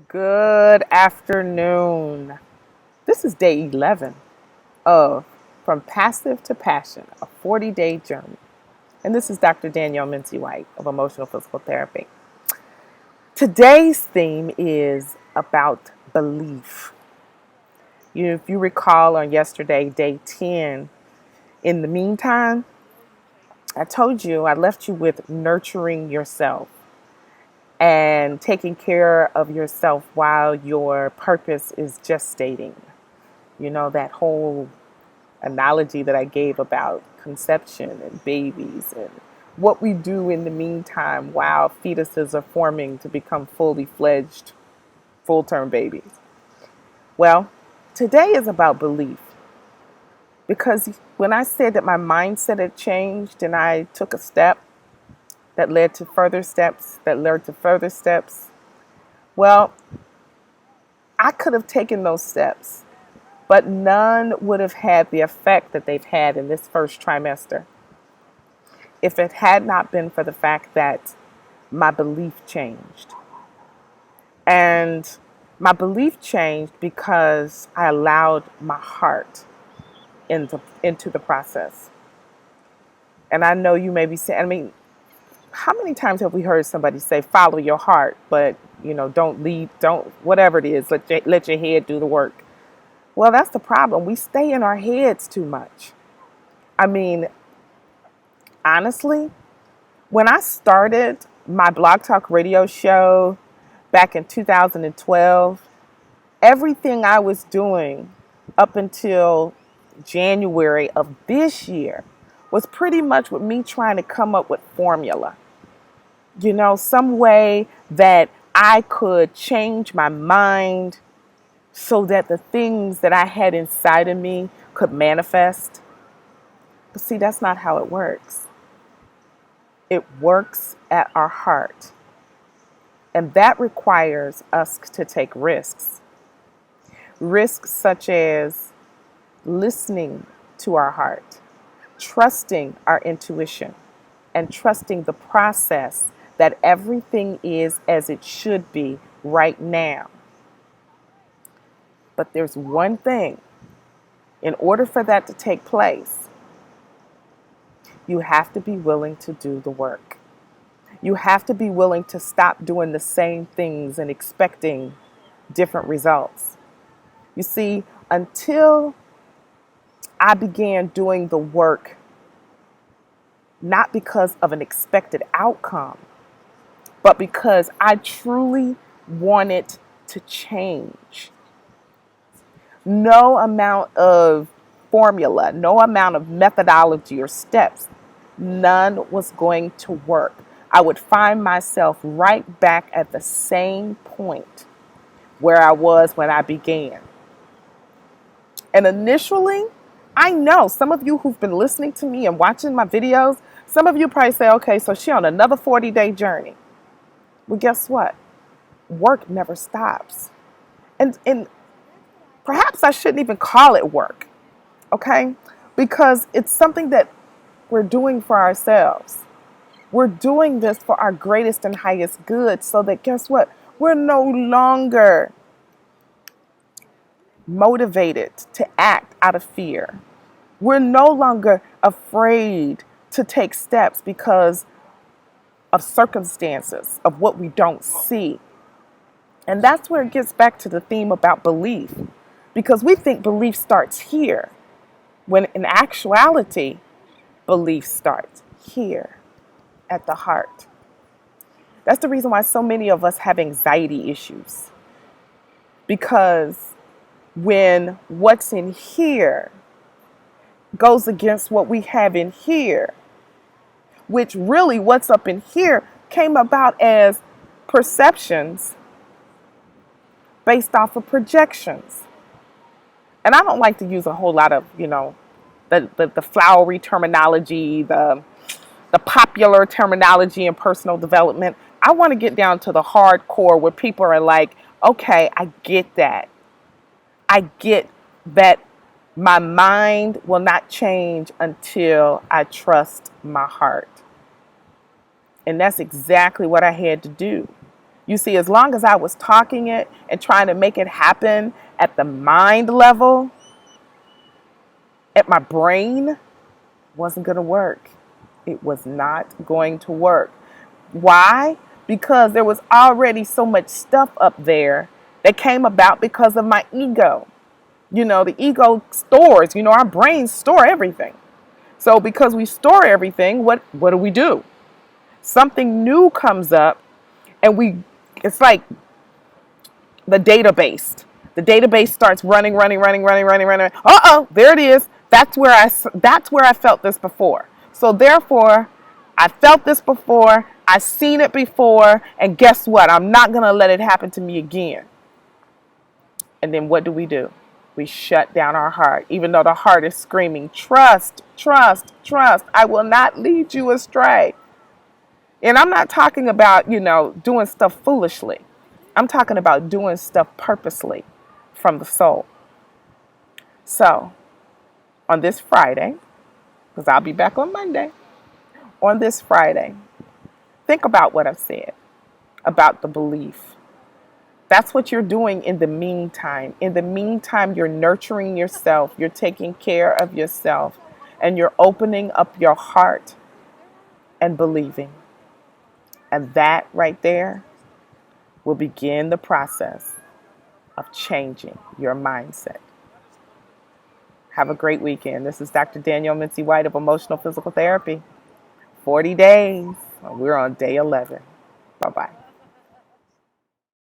Good afternoon. This is day 11 of From Passive to Passion, a 40-day journey. And this is Dr. Danielle White of Emotional Physical Therapy. Today's theme is about belief. If you recall on yesterday, day 10, in the meantime, I told you I left you with nurturing yourself and taking care of yourself while your purpose is gestating. That whole analogy that I gave about conception and babies and what we do in the meantime while fetuses are forming to become fully fledged, full term babies. Well, today is about belief because when I said that my mindset had changed and I took a step that led to further steps, well, I could have taken those steps, but none would have had the effect that they've had in this first trimester if it had not been for the fact that my belief changed. And my belief changed because I allowed my heart into the process. And I know you may be saying, how many times have we heard somebody say, follow your heart, but, don't, whatever it is, let your head do the work. Well, that's the problem. We stay in our heads too much. I mean, honestly, when I started my Blog Talk radio show back in 2012, everything I was doing up until January of this year was pretty much with me trying to come up with formula. Some way that I could change my mind so that the things that I had inside of me could manifest. But see, that's not how it works. It works at our heart. And that requires us to take risks. Risks such as listening to our heart, trusting our intuition, and trusting the process that everything is as it should be right now. But there's one thing. In order for that to take place, you have to be willing to do the work. You have to be willing to stop doing the same things and expecting different results. You see, until I began doing the work, not because of an expected outcome, but because I truly wanted to change. No amount of formula, no amount of methodology or steps, none was going to work. I would find myself right back at the same point where I was when I began. And initially, I know some of you who've been listening to me and watching my videos, some of you probably say, okay, so she's on another 40-day journey. Well, guess what? Work never stops. And perhaps I shouldn't even call it work, okay? Because it's something that we're doing for ourselves. We're doing this for our greatest and highest good so that, guess what? We're no longer motivated to act out of fear. We're no longer afraid to take steps because of circumstances, of what we don't see. And that's where it gets back to the theme about belief. Because we think belief starts here, when in actuality, belief starts here at the heart. That's the reason why so many of us have anxiety issues. Because when what's in here goes against what we have in here, which really what's up in here came about as perceptions based off of projections. And I don't like to use a whole lot of, the flowery terminology, the popular terminology in personal development. I want to get down to the hardcore where people are like, okay, I get that. I get that my mind will not change until I trust my heart. And that's exactly what I had to do. You see, as long as I was talking it and trying to make it happen at the mind level, at my brain, wasn't going to work. It was not going to work. Why? Because there was already so much stuff up there that came about because of my ego. The ego stores, our brains store everything. So because we store everything, what do? Something new comes up and it's like the database. The database starts running. Uh-oh, there it is. That's where I felt this before. So therefore, I felt this before, I've seen it before, and guess what? I'm not going to let it happen to me again. And then what do? We shut down our heart, even though the heart is screaming, trust, trust, trust. I will not lead you astray. And I'm not talking about, doing stuff foolishly. I'm talking about doing stuff purposely from the soul. So, on this Friday, because I'll be back on Monday, on this Friday, think about what I've said about the belief. That's what you're doing in the meantime. In the meantime, you're nurturing yourself, you're taking care of yourself, and you're opening up your heart and believing. And that right there will begin the process of changing your mindset. Have a great weekend. This is Dr. Danielle Mincy White of Emotional Physical Therapy. 40 days. We're on day 11.